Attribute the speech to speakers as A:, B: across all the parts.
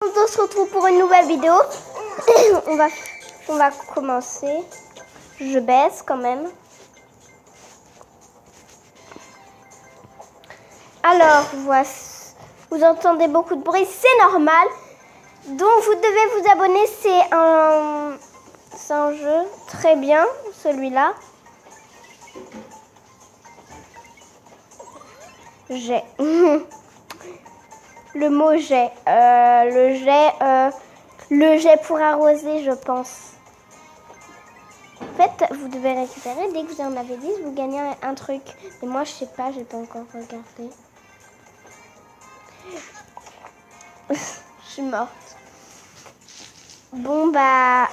A: On se retrouve pour une nouvelle vidéo. on va commencer. Je baisse quand même. Alors, voici. Vous entendez beaucoup de bruit, c'est normal. Donc, vous devez vous abonner. C'est un jeu très bien, celui-là. J'ai. Le mot jet. Le jet pour arroser, je pense. En fait, vous devez récupérer. Dès que vous en avez 10, vous gagnez un truc. Mais moi, je sais pas, j'ai pas encore regardé. Je suis morte. Bon, bah...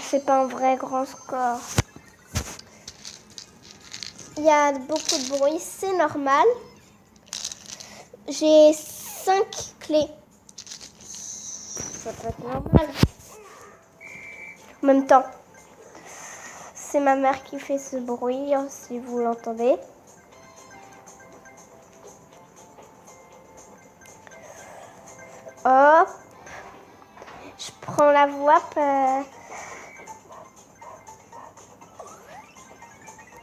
A: c'est pas un vrai grand score. Il y a beaucoup de bruit, c'est normal. J'ai 5 clés. Ça peut être normal. En même temps, c'est ma mère qui fait ce bruit, si vous l'entendez. Hop. Je prends la voix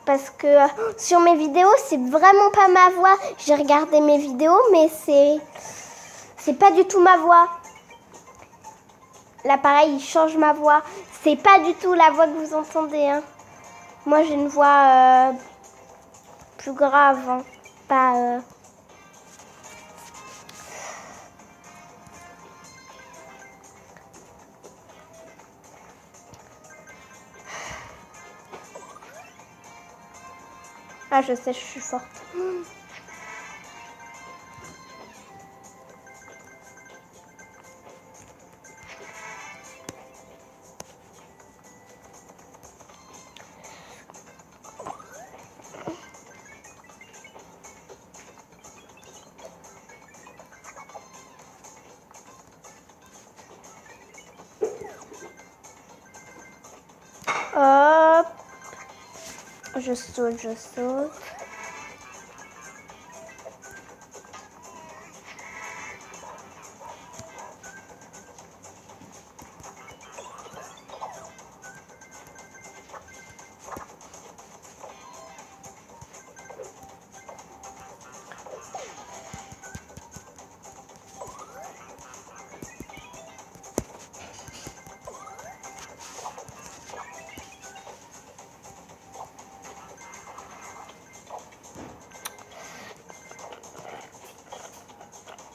A: parce que sur mes vidéos, c'est vraiment pas ma voix. J'ai regardé mes vidéos, mais c'est pas du tout ma voix. L'appareil, il change ma voix. C'est pas du tout la voix que vous entendez. Hein. Moi, j'ai une voix plus grave. Hein. Pas... Ah, je sais, je suis forte. Hop. Je saute, je saute.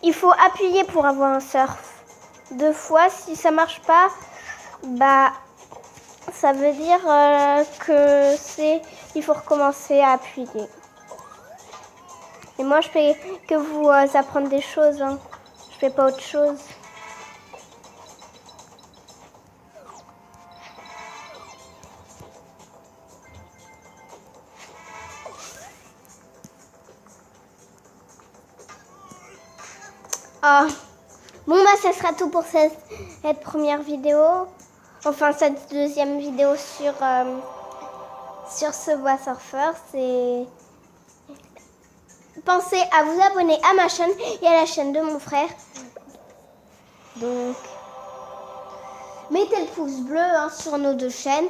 A: Il faut appuyer pour avoir un surf. 2 fois, si ça marche pas, bah ça veut dire il faut recommencer à appuyer. Et moi, je fais que vous apprendre des choses. Hein. Je fais pas autre chose. Ah. Bon, bah, ça sera tout pour cette première vidéo. Enfin, cette deuxième vidéo sur Subway Surfer. Pensez à vous abonner à ma chaîne et à la chaîne de mon frère. Donc, mettez le pouce bleu sur nos 2 chaînes.